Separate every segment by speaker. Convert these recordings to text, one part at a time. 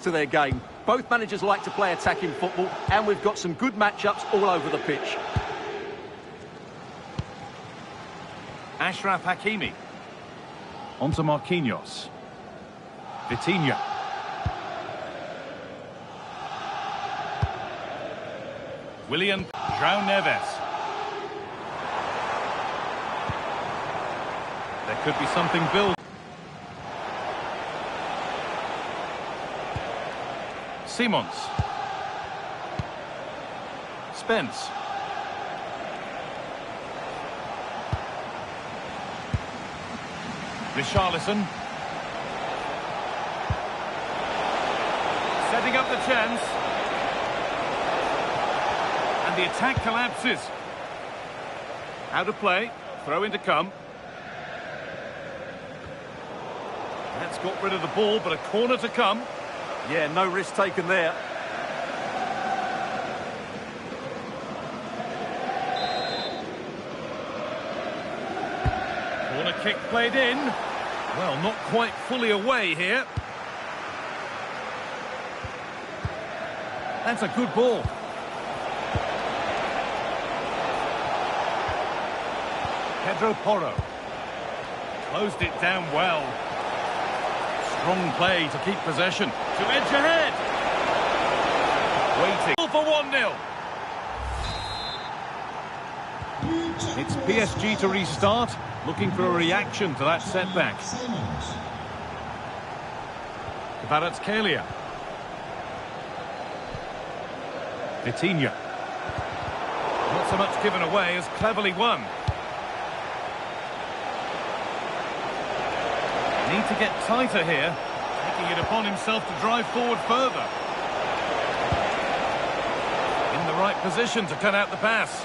Speaker 1: to their game. Both managers like to play attacking football, and we've got some good matchups all over the pitch.
Speaker 2: Achraf Hakimi. Onto Marquinhos. Vitinha. Willian. João Neves. There could be something built. Simons. Spence. Richarlison. Setting up the chance. And the attack collapses. Out of play. Throw in to come. That's got rid of the ball, but a corner to come.
Speaker 1: Yeah, no risk taken there.
Speaker 2: Corner kick played in. Well, not quite fully away here. That's a good ball. Pedro Porro. Closed it down well. Strong play to keep possession. To edge ahead. Waiting for 1-0. It's PSG to restart. Looking for a reaction to that setback. Kvaratskhelia. Vitinha. Not so much given away as cleverly won. Need to get tighter here, taking it upon himself to drive forward further. In the right position to cut out the pass.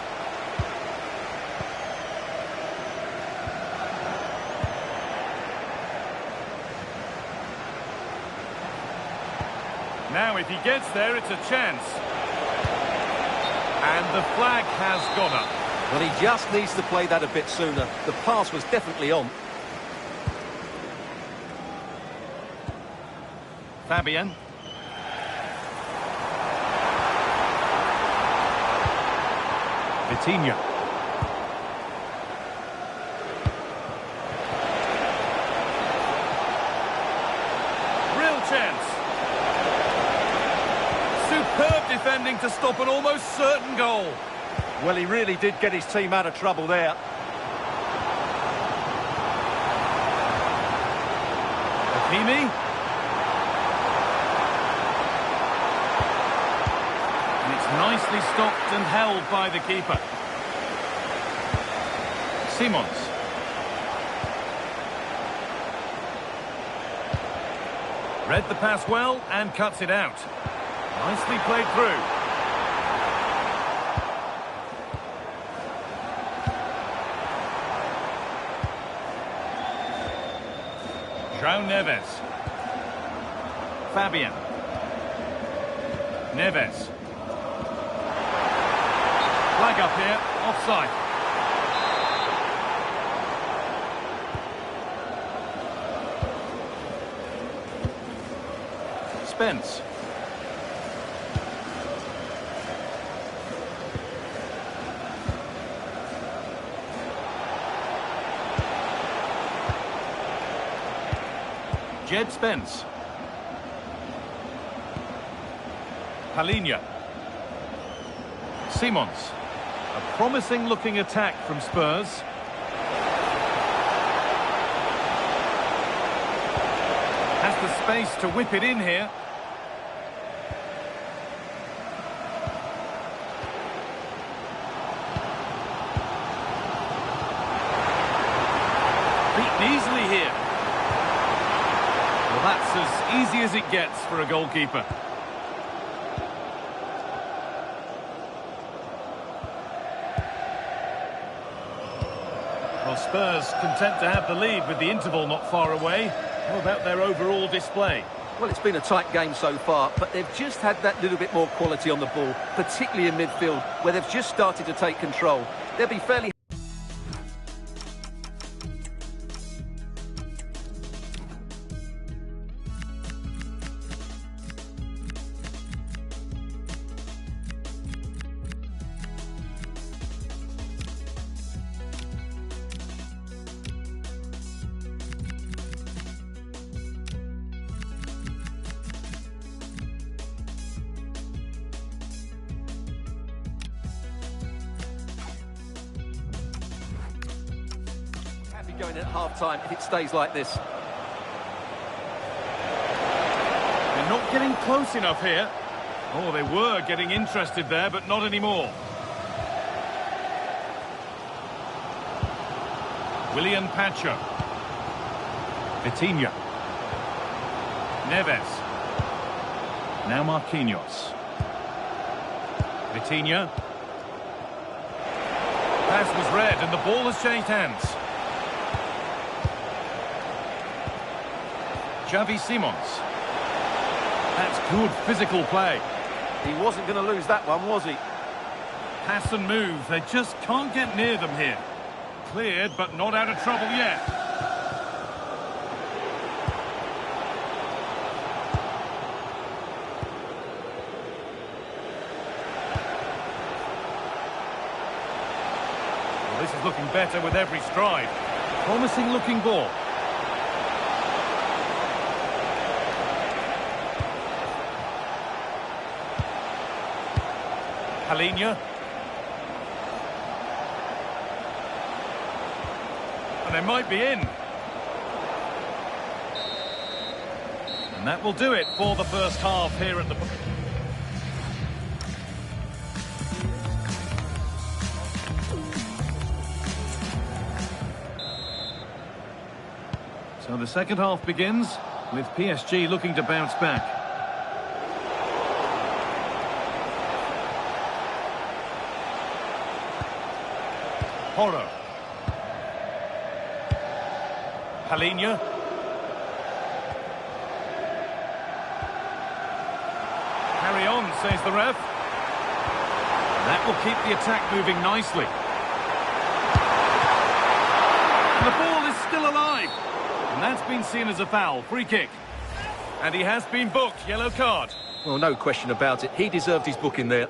Speaker 2: Now if he gets there, it's a chance. And the flag has gone up.
Speaker 1: Well, he just needs to play that a bit sooner. The pass was definitely on.
Speaker 2: Fabian. Vitinha. Real chance. Superb defending to stop an almost certain goal.
Speaker 1: Well, he really did get his team out of trouble there.
Speaker 2: Hakimi. Nicely stopped and held by the keeper. Simons. Read the pass well and cuts it out. Nicely played through. João Neves. Fabian. Neves. Flag up here, offside. Spence. Jed Spence. Palinha. Simons. A promising looking attack from Spurs. Has the space to whip it in here. Beaten easily here. Well, that's as easy as it gets for a goalkeeper. Well, Spurs content to have the lead with the interval not far away. How about their overall display?
Speaker 1: Well, it's been a tight game so far, but they've just had that little bit more quality on the ball, particularly in midfield, where they've just started to take control. They'll be fairly be going at half-time if it stays like this.
Speaker 2: They're not getting close enough here. Oh, they were getting interested there, but not anymore. William Pacho. Vitinha. Neves. Now Marquinhos. Vitinha. Pass was read and the ball has changed hands. Xavi Simons. That's good physical play.
Speaker 1: He wasn't going to lose that one, was he?
Speaker 2: Pass and move. They just can't get near them here. Cleared, but not out of trouble yet. Well, this is looking better with every stride. Promising looking ball. Palhinha. And they might be in. And that will do it for the first half here at the... So the second half begins with PSG looking to bounce back. Porro. Palhinha. Carry on, says the ref. That will keep the attack moving nicely. And the ball is still alive. And that's been seen as a foul. Free kick. And he has been booked. Yellow card.
Speaker 1: Well, no question about it. He deserved his booking there.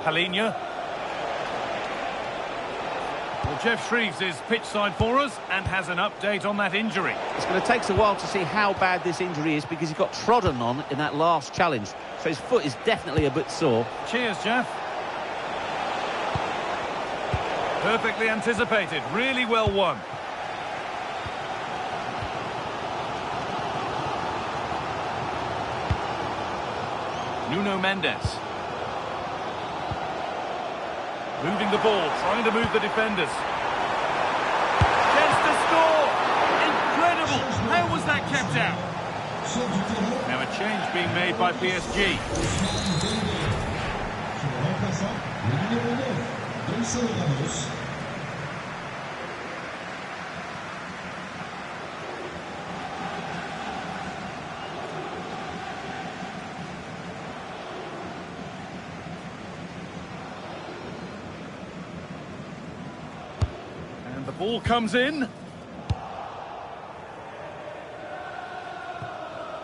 Speaker 2: Palhinha. Well, Jeff Shreves is pitch side for us and has an update on that injury.
Speaker 3: It's going to take us a while to see how bad this injury is because he got trodden on in that last challenge. So his foot is definitely a bit sore.
Speaker 2: Cheers, Jeff. Perfectly anticipated. Really well won. Nuno Mendes. Moving the ball, trying to move the defenders. Chance to score! Incredible! How was that kept out? Now a change being made by PSG. The ball comes in.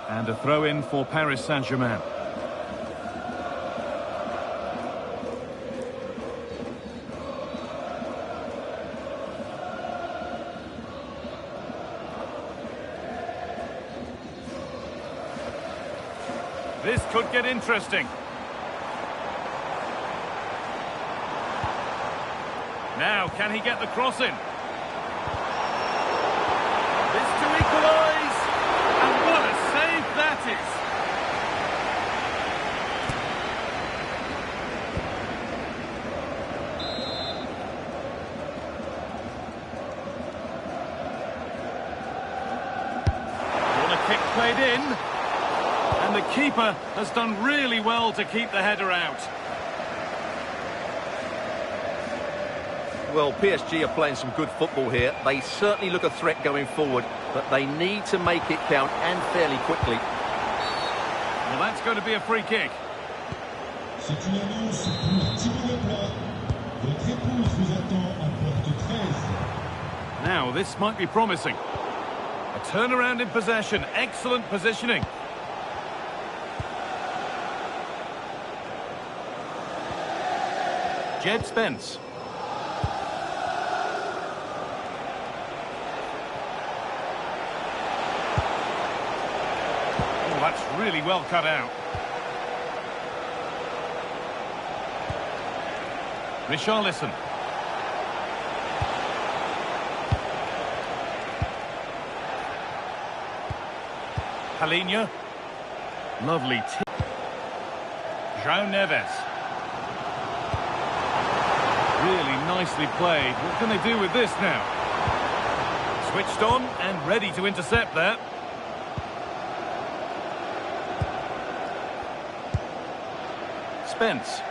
Speaker 2: And a throw-in for Paris Saint-Germain. This could get interesting. Now, can he get the cross in? This to equalise, and what a save that is! Corner kick played in, and the keeper has done really well to keep the header out.
Speaker 1: Well, PSG are playing some good football here. They certainly look a threat going forward, but they need to make it count, and fairly quickly.
Speaker 2: Well, that's going to be a free kick. Now, this might be promising. A turnaround in possession. Excellent positioning. Jed Spence. Oh, that's really well cut out. Richarlison. Palhinha. Lovely tip. João Neves. Really nicely played. What can they do with this now? Switched on and ready to intercept that. Spence.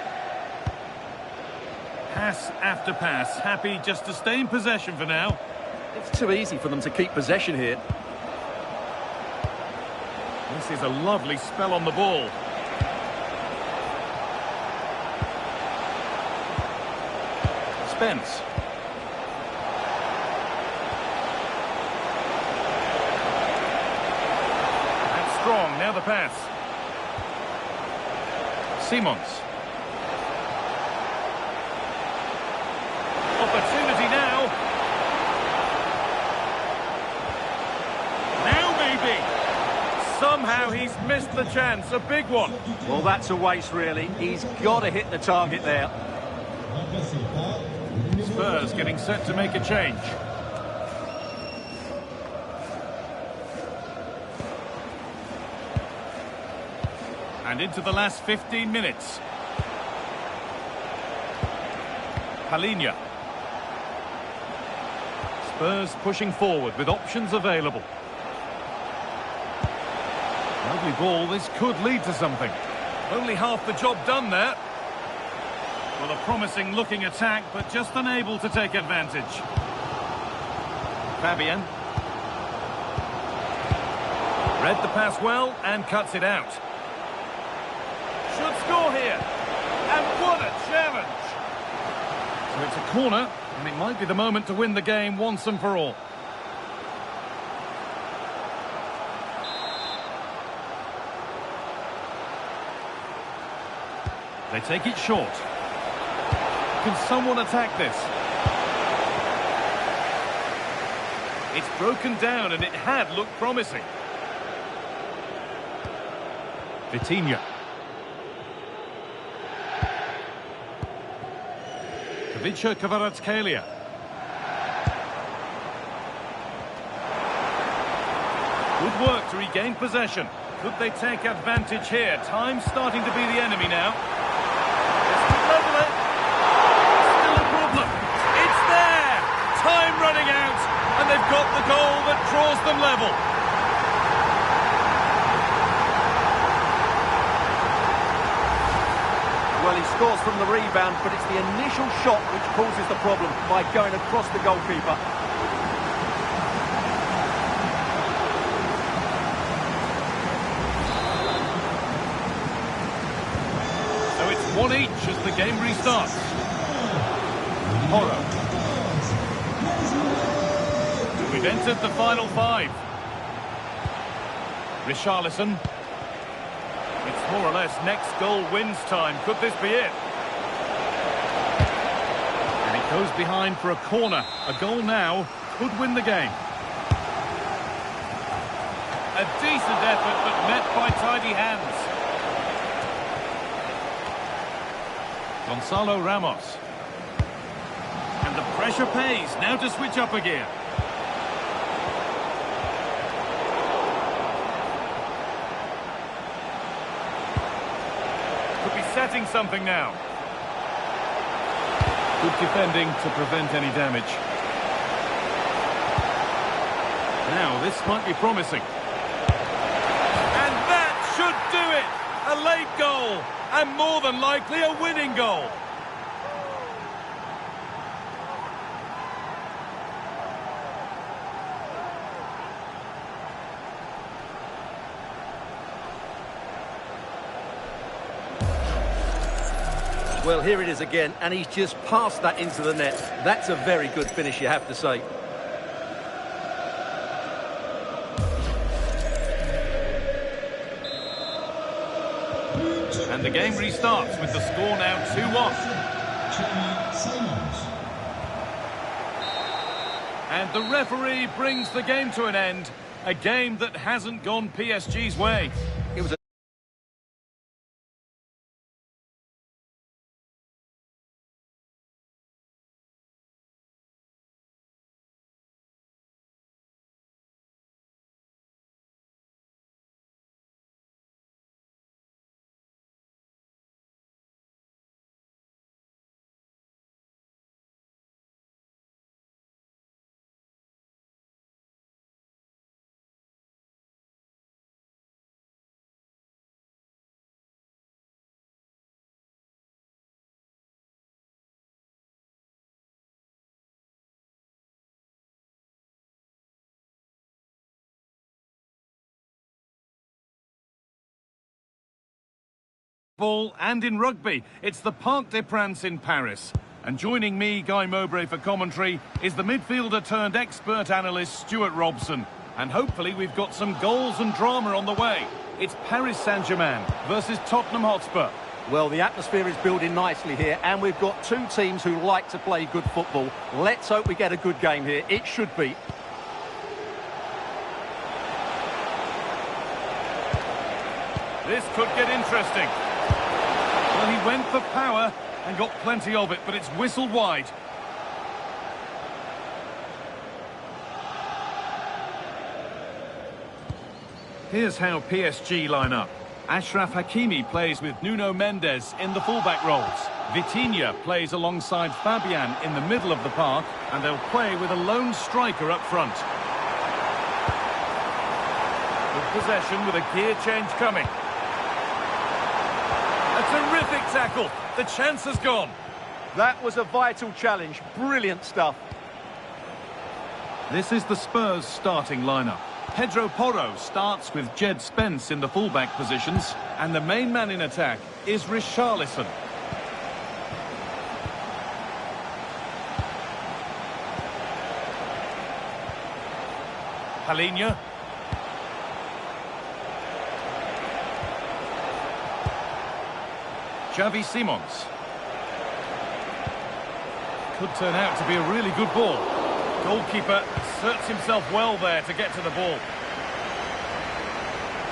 Speaker 2: Pass after pass. Happy just to stay in possession for now.
Speaker 1: It's too easy for them to keep possession here.
Speaker 2: This is a lovely spell on the ball. Spence. That's strong. Now the pass. Simons. Opportunity now. Now maybe. Somehow he's missed the chance. A big one.
Speaker 1: Well, that's a waste, really. He's got to hit the target there.
Speaker 2: Spurs getting set to make a change. And into the last 15 minutes. Palhinha. Spurs pushing forward with options available. Lovely ball. This could lead to something. Only half the job done there. Well, a promising looking attack, but just unable to take advantage. Fabian. Read the pass well and cuts it out. Should score here. And what a challenge! So it's a corner, and it might be the moment to win the game once and for all. They take it short. Can someone attack this? It's broken down and it had looked promising. Vitinha. Kavica Kvaratskhelia. Good work to regain possession. Could they take advantage here? Time starting to be the enemy now. Time running out, and they've got the goal that draws them level.
Speaker 1: Well, he scores from the rebound, but it's the initial shot which causes the problem by going across the goalkeeper.
Speaker 2: So it's 1-1 as the game restarts. Porro. We've entered the final 5. Richarlison. It's more or less next goal wins time. Could this be it? And it goes behind for a corner. A goal now could win the game. A decent effort, but met by tidy hands. Gonzalo Ramos. And the pressure pays. Now to switch up a gear. Setting something now. Good defending to prevent any damage. Now this might be promising. And that should do it! A late goal, and more than likely a winning goal.
Speaker 1: Well, here it is again, and he's just passed that into the net. That's a very good finish, you have to say.
Speaker 2: And the game restarts with the score now 2-1. And the referee brings the game to an end. A game that hasn't gone PSG's way.
Speaker 1: It was a
Speaker 2: Ball and in rugby, it's the Parc des Princes in Paris. And joining me, Guy Mowbray, for commentary is the midfielder turned expert analyst Stuart Robson. And hopefully we've got some goals and drama on the way. It's Paris Saint-Germain versus Tottenham Hotspur.
Speaker 1: Well, the atmosphere is building nicely here, and we've got two teams who like to play good football. Let's hope we get a good game here. It should be.
Speaker 2: This could get interesting. Well, he went for power and got plenty of it, but it's whistled wide. Here's how PSG line up. Achraf Hakimi plays with Nuno Mendes in the fullback roles. Vitinha plays alongside Fabian in the middle of the park, and they'll play with a lone striker up front. Good possession with a gear change coming. A terrific tackle. The chance has gone.
Speaker 1: That was a vital challenge. Brilliant stuff.
Speaker 2: This is the Spurs starting lineup. Pedro Porro starts with Jed Spence in the fullback positions, and the main man in attack is Richarlison. Palinha. Xavi Simons. Could turn out to be a really good ball. Goalkeeper asserts himself well there to get to the ball.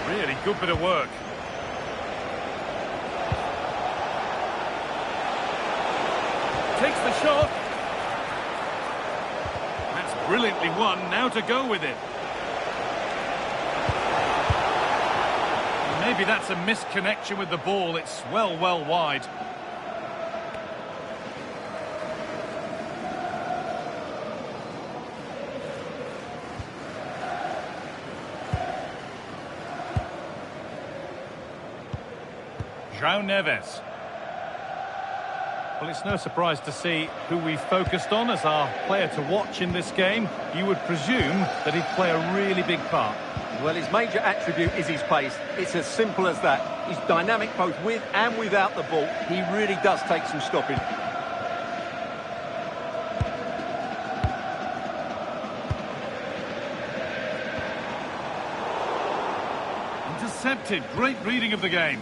Speaker 2: Really good bit of work. Takes the shot. That's brilliantly won. Now to go with it. Maybe that's a misconnection with the ball. It's well wide. João Neves. Well, it's no surprise to see who we focused on as our player to watch in this game. You would presume that he'd play a really big part.
Speaker 1: Well, his major attribute is his pace. It's as simple as that. He's dynamic both with and without the ball. He really does take some stopping.
Speaker 2: Intercepted. Great reading of the game.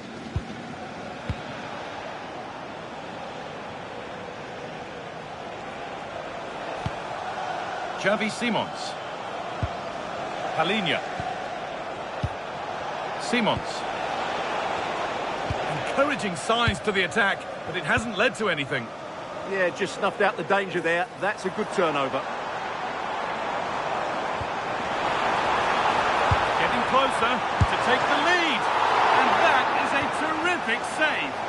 Speaker 2: Xavi Simons. Palinha. Simons. Encouraging signs to the attack, but it hasn't led to anything.
Speaker 1: Yeah, just snuffed out the danger there. That's a good turnover.
Speaker 2: Getting closer to take the lead. And that is a terrific save.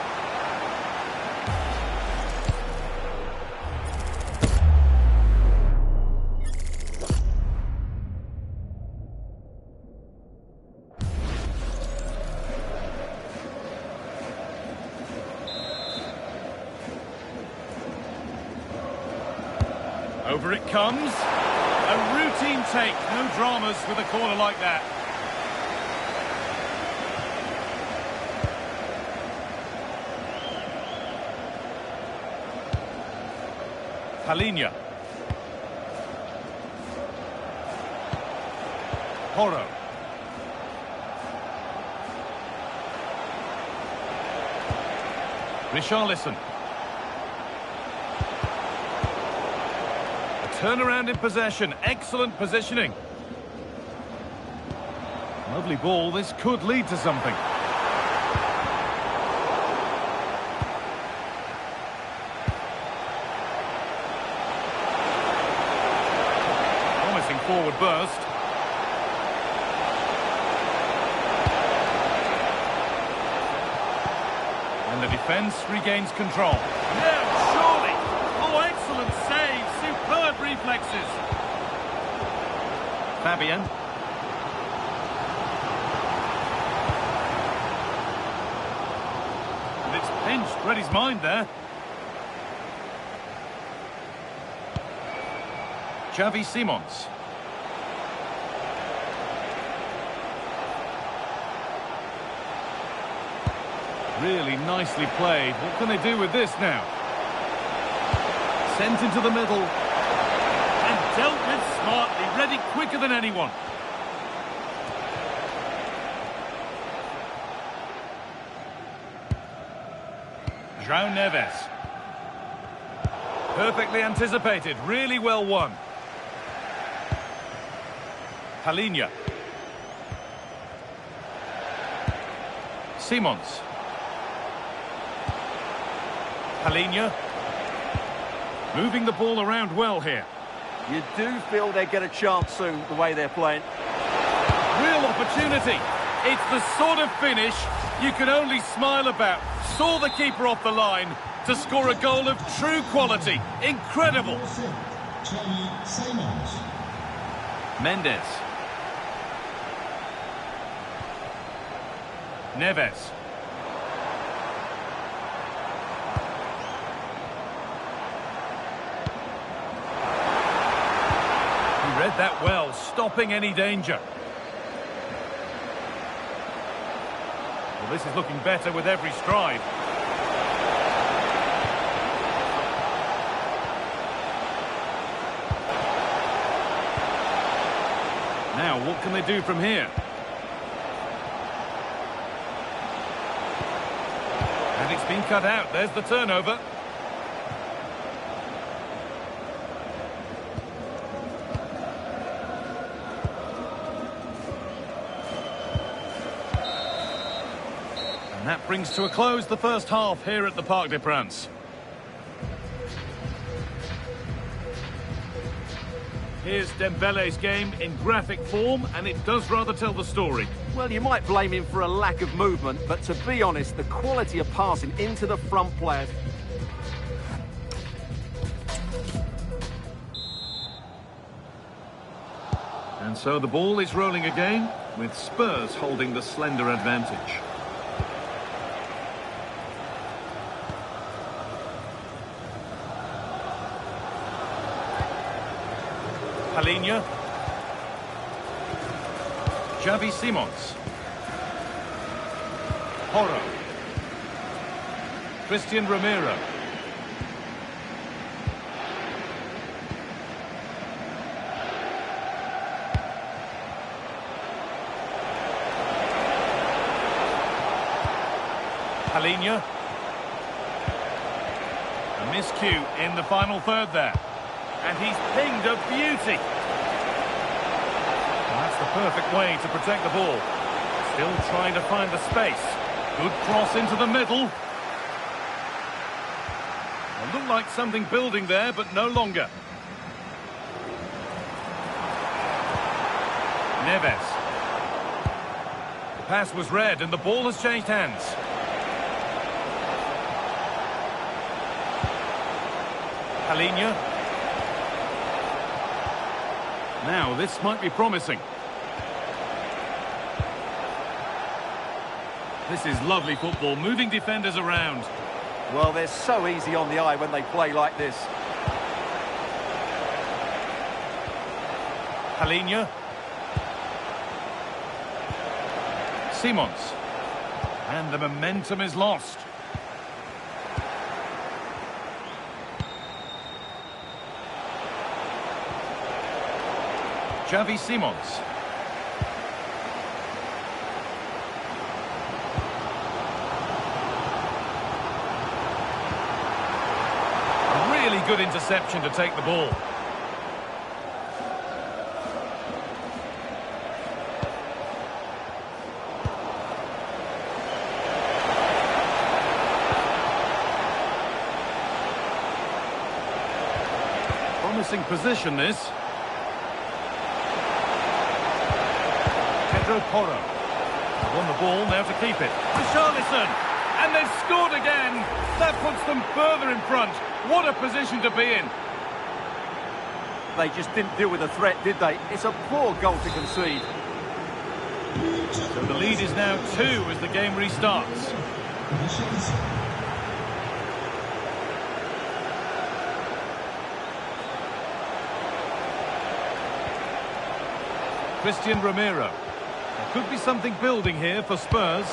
Speaker 2: Over it comes. A routine take. No dramas with a corner like that. Palinha. Porro. Richarlison. turnaround in possession. Excellent positioning. Lovely ball. This could lead to something. Promising forward burst. And the defence regains control. No, surely! Oh, excellent save! Superb reflexes! Fabian. And it's pinched. Read his mind there. Xavi Simons. Really nicely played. What can they do with this now? Sent into the middle. And dealt with smartly. Read it quicker than anyone. João Neves. Perfectly anticipated. Really well won. Palhinha. Simons. Palhinha. Moving the ball around well here.
Speaker 1: You do feel they get a chance soon, the way they're playing.
Speaker 2: Real opportunity. It's the sort of finish you can only smile about. Saw the keeper off the line to score a goal of true quality. Incredible. Mendes. Neves. He read that well, stopping any danger. Well, this is looking better with every stride. Now, what can they do from here? And it's been cut out. There's the turnover. And that brings to a close the first half here at the Parc des Princes. Here's Dembele's game in graphic form, and it does rather tell the story.
Speaker 1: Well, you might blame him for a lack of movement, but to be honest, the quality of passing into the front players.
Speaker 2: And so the ball is rolling again, with Spurs holding the slender advantage. Palhinha. Xavi Simons. Porro. Christian Romero. Palhinha. A miscue in the final third there. And he's pinged a beauty. And that's the perfect way to protect the ball. Still trying to find the space. Good cross into the middle. It looked like something building there, but no longer. Neves. The pass was read and the ball has changed hands. Palhinha. Now, this might be promising. This is lovely football, moving defenders around.
Speaker 1: Well, they're so easy on the eye when they play like this.
Speaker 2: Palhinha. Simons. And the momentum is lost. Xavi Simons. A really good interception to take the ball. promising position, this. Pedro Porro. They've won the ball, now to keep it. Richarlison! And they've scored again! That puts them further in front. What a position to be in.
Speaker 1: They just didn't deal with the threat, did they? It's a poor goal to concede.
Speaker 2: So the lead is now 2 as the game restarts. Christian Romero. There could be something building here for Spurs.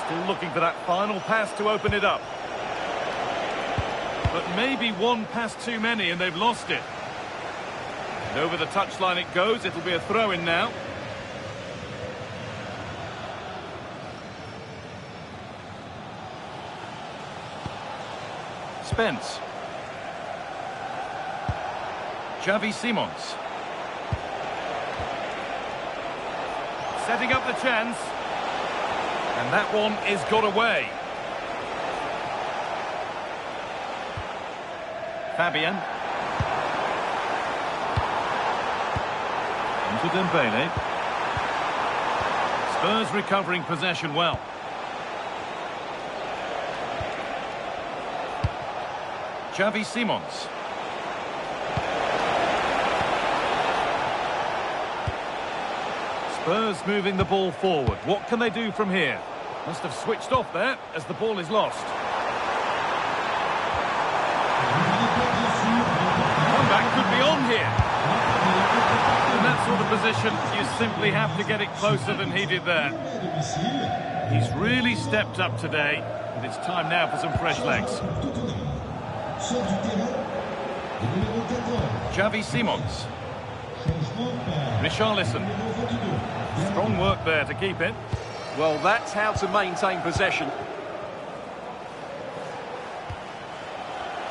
Speaker 2: Still looking for that final pass to open it up. But maybe one pass too many and they've lost it. And over the touchline it goes. It'll be a throw-in now. Spence. Xavi Simons. Setting up the chance. And that one is got away. Fabian. Into Dembele. Spurs recovering possession well. Xavi Simons. Spurs moving the ball forward. What can they do from here? Must have switched off there as the ball is lost. Comeback could be on here. In that sort of position, you simply have to get it closer than he did there. He's really stepped up today, and it's time now for some fresh legs. Xavi Simons. Richarlison. Strong work there to keep it.
Speaker 1: Well, that's how to maintain possession.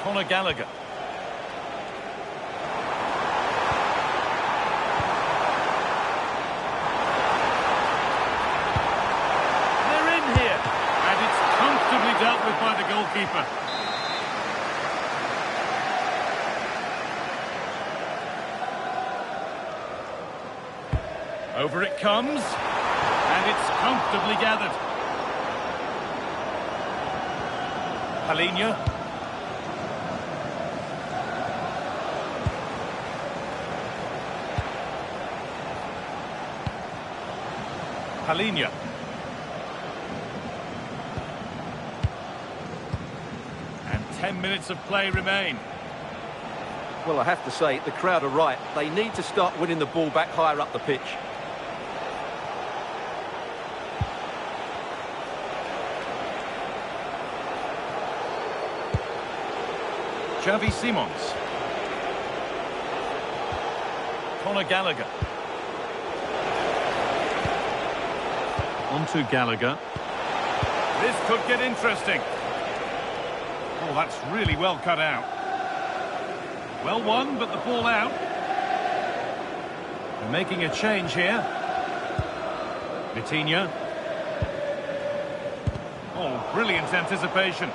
Speaker 2: Conor Gallagher. They're in here, and it's comfortably dealt with by the goalkeeper. Over it comes, and it's comfortably gathered. Palhinha. Palhinha. And 10 minutes of play remain.
Speaker 1: Well, I have to say, the crowd are right. They need to start winning the ball back higher up the pitch.
Speaker 2: Xavi Simons. Conor Gallagher. On to Gallagher. This could get interesting. Oh, that's really well cut out. Well won, but the ball out. They're making a change here. Vitinha. Oh, brilliant anticipation.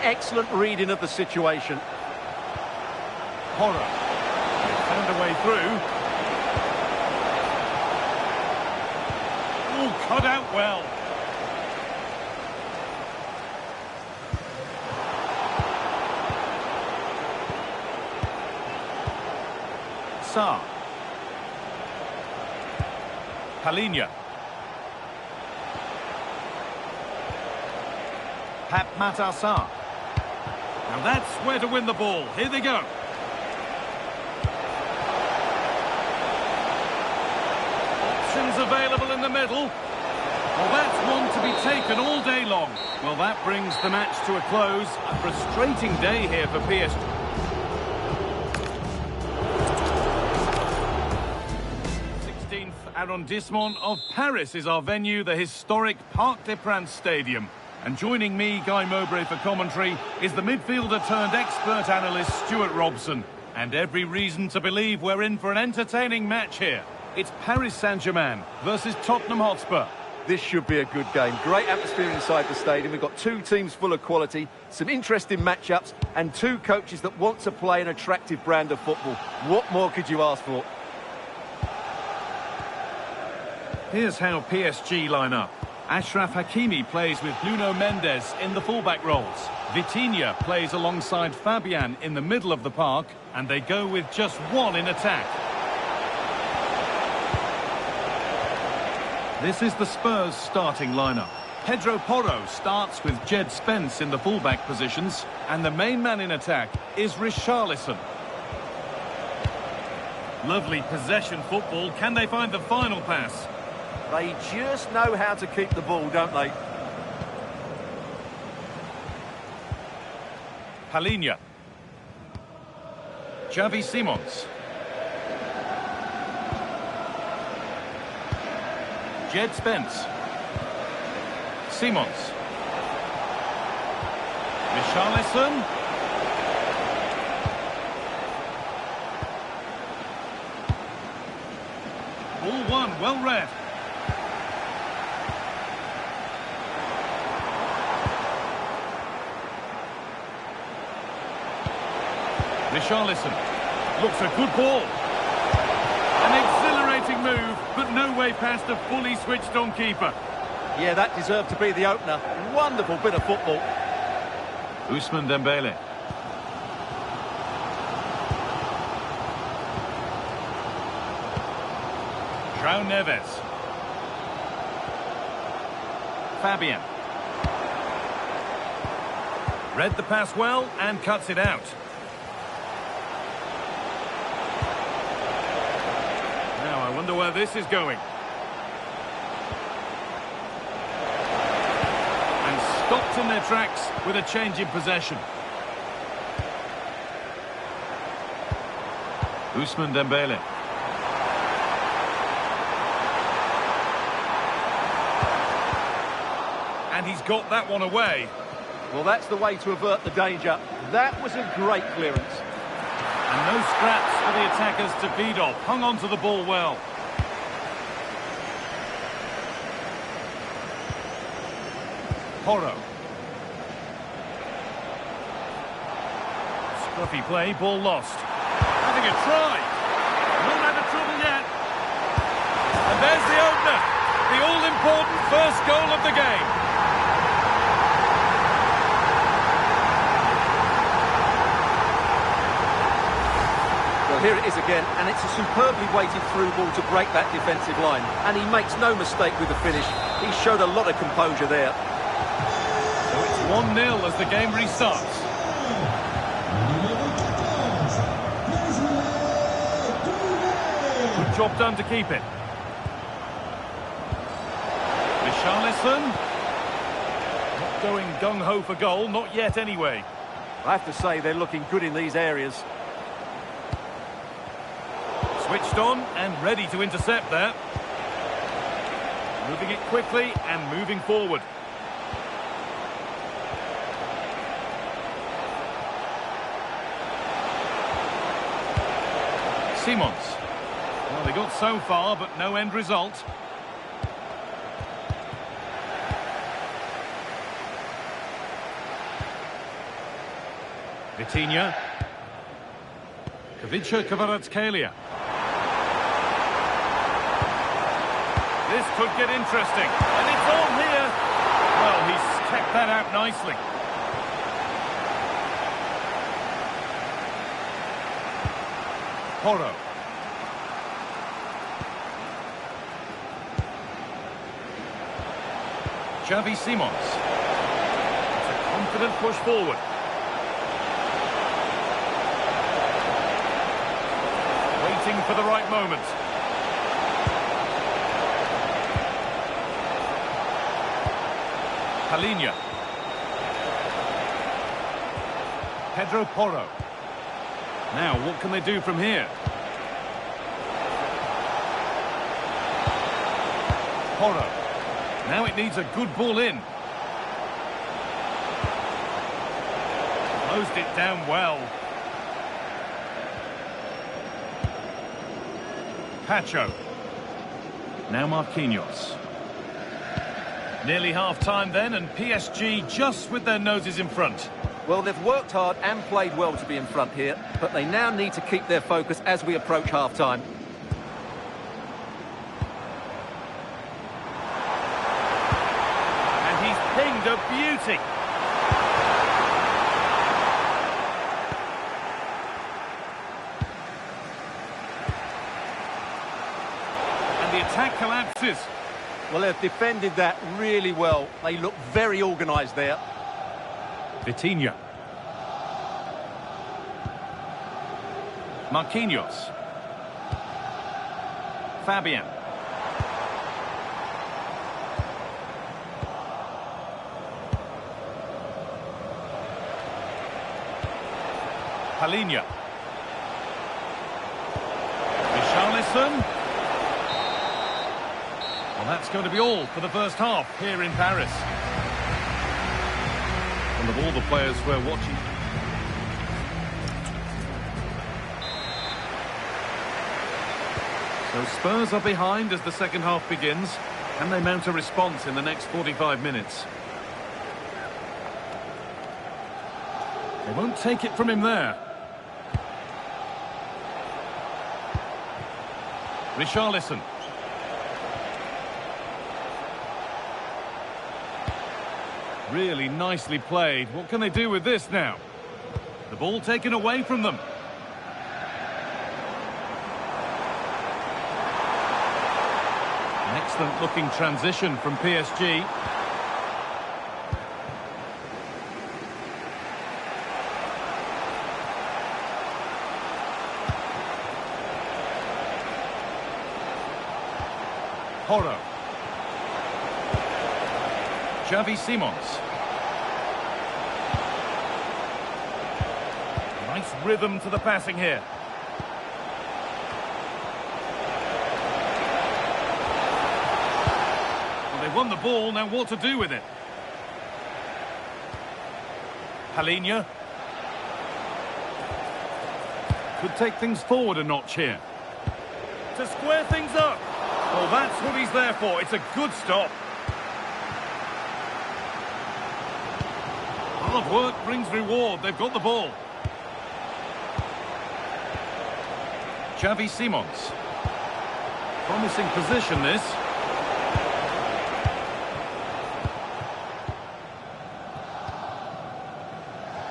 Speaker 1: Excellent reading of the situation.
Speaker 2: Porro. Found a way through. Oh, cut out well. Sarr. Palhinha. Pap Matar Sarr. Now that's where to win the ball. Here they go. Options available in the middle. Well, that's one to be taken all day long. Well, that brings the match to a close. A frustrating day here for PSG. 16th arrondissement of Paris is our venue, the historic Parc des Princes Stadium. And joining me, Guy Mowbray, for commentary is the midfielder-turned-expert analyst Stuart Robson. And every reason to believe we're in for an entertaining match here. It's Paris Saint-Germain versus Tottenham Hotspur.
Speaker 1: This should be a good game. Great atmosphere inside the stadium. We've got two teams full of quality, some interesting matchups, and two coaches that want to play an attractive brand of football. What more could you ask for?
Speaker 2: Here's how PSG line up. Achraf Hakimi plays with Nuno Mendes in the fullback roles. Vitinha plays alongside Fabian in the middle of the park, and they go with just one in attack. This is the Spurs starting lineup. Pedro Porro starts with Jed Spence in the fullback positions, and the main man in attack is Richarlison. Lovely possession football. Can they find the final pass?
Speaker 1: They just know how to keep the ball, don't they?
Speaker 2: Palinha. Xavi Simons. Jed Spence. Simons. Richarlison. Ball one, well read. Richarlison. Looks a good ball. An exhilarating move, but no way past a fully switched on keeper.
Speaker 1: Yeah, that deserved to be the opener. Wonderful bit of football.
Speaker 2: Ousmane Dembele. João Neves. Fabian. Read the pass well and cuts it out. Now I wonder where this is going. And stopped in their tracks with a change in possession. Ousmane Dembele. And he's got that one away.
Speaker 1: Well, that's the way to avert the danger. That was a great clearance.
Speaker 2: And no scraps for the attackers to feed off. Hung on to the ball well. Porro. Scruffy play, ball lost. Having a try. Not out of trouble yet. And there's the opener. The all-important first goal of the game.
Speaker 1: Well, here it is again, and it's a superbly weighted through ball to break that defensive line. And he makes no mistake with the finish. He showed a lot of composure there.
Speaker 2: So it's 1-0 as the game restarts. Good job done to keep it. Richarlison. Not going gung-ho for goal, not yet anyway.
Speaker 1: I have to say, they're looking good in these areas.
Speaker 2: Switched on and ready to intercept there. Moving it quickly and moving forward. Simons. Well, they got so far, but no end result. Vitinha. Kavica Kvaratskhelia. This could get interesting. And it's on here. Well, he's kept that out nicely. Porro. Xavi Simons. It's a confident push forward. Waiting for the right moment. Palinha. Pedro Porro. Now, what can they do from here? Porro. Now it needs a good ball in. Closed it down well. Pacho. Now Marquinhos. Nearly half-time then, and PSG just with their noses in front.
Speaker 1: Well, they've worked hard and played well to be in front here, but they now need to keep their focus as we approach half-time.
Speaker 2: And he's pinged a beauty. And the attack collapses.
Speaker 1: Well, they've defended that really well. They look very organised there.
Speaker 2: Vitinha. Marquinhos. Fabian. Palinha. Richarlison. Well, that's going to be all for the first half here in Paris. And of all the players we're watching, so Spurs are behind as the second half begins. Can they mount a response in the next 45 minutes? They won't take it from him there. Richarlison. Really nicely played. What can they do with this now? The ball taken away from them. An excellent looking transition from PSG. Porro. Xavi Simons. Nice rhythm to the passing here. Well, they've won the ball, now what to do with it? Palinha. Could take things forward a notch here. To square things up. Well, that's what he's there for. It's a good stop. Hard work brings reward. They've got the ball. Xavi Simons. Promising position, this.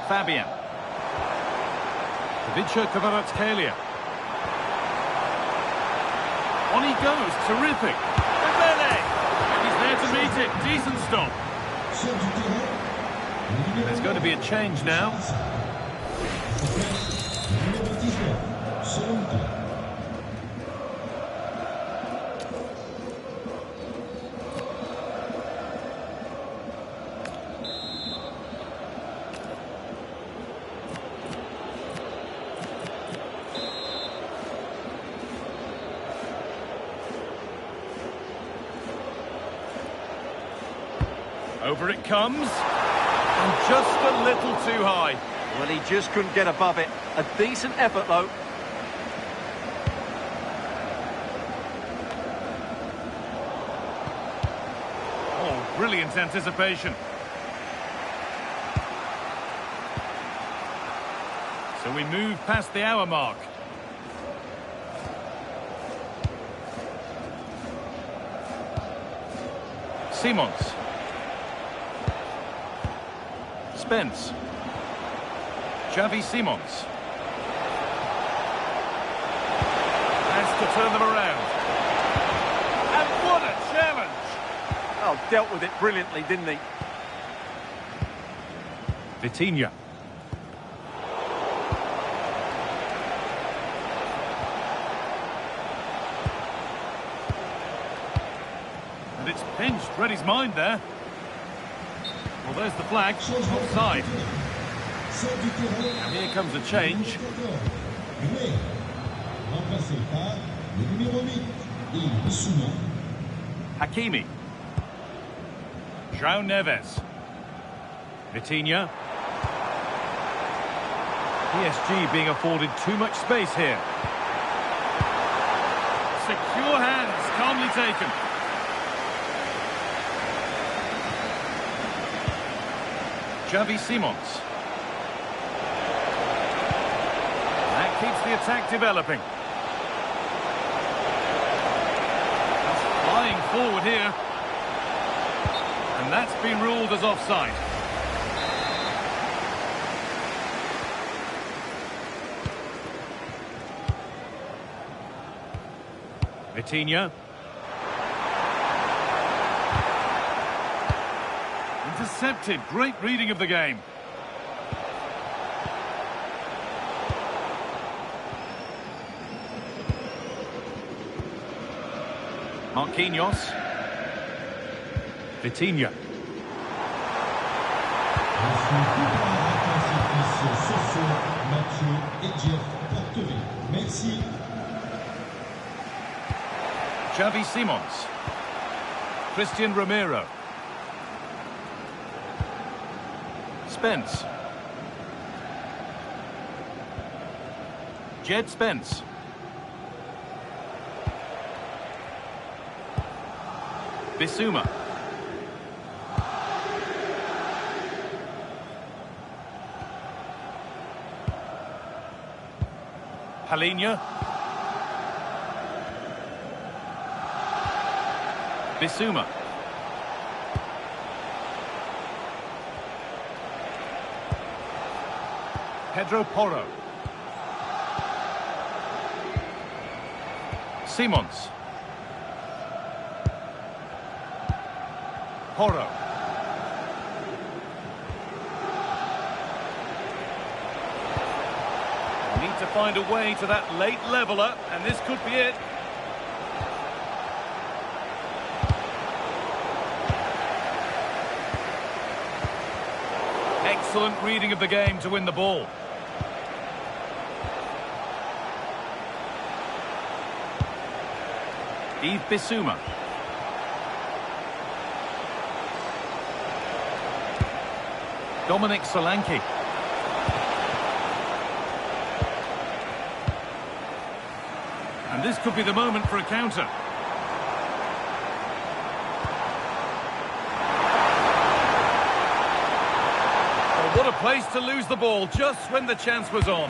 Speaker 2: Fabian. Ivica Kvaratskhelia. On he goes. Terrific. Dembele. And he's there to meet it. Decent stop. There's going to be a change now. Over it comes. And just a little too high.
Speaker 1: Well, he just couldn't get above it. A decent effort, though.
Speaker 2: Oh, brilliant anticipation. So we move past the hour mark. Simons. Spence. Xavi Simons. Has to turn them around. And what a challenge!
Speaker 1: Oh, dealt with it brilliantly, didn't he?
Speaker 2: Vitinha. And it's pinched. Read his mind there. Well, there's the flag. Offside. And here comes a change. Hakimi. João Neves. Vitinha. PSG being afforded too much space here. Secure hands, calmly taken. Xavi Simons. That keeps the attack developing. Flying forward here. And that's been ruled as offside. Vitinha. Intercepted. Great reading of the game. Marquinhos. Vitinha. Xavi Simons. Christian Romero. Spence. Jed Spence. Bissouma. Palhinha. Bissouma. Pedro Porro. Simons. Porro. Need to find a way to that late leveller, and this could be it. Excellent reading of the game to win the ball. Yves Bissouma. Dominic Solanke. And this could be the moment for a counter. Oh, what a place to lose the ball just when the chance was on.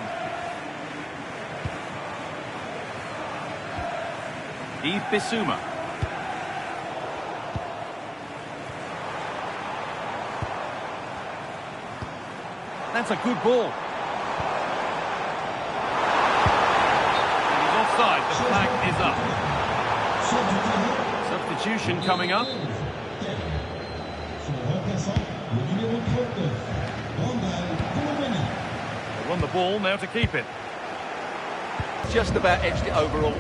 Speaker 2: Yves Bissouma. That's a good ball. And he's offside. The flag is up. Substitution coming up. They won the ball, now to keep it.
Speaker 1: Just about edged it overall.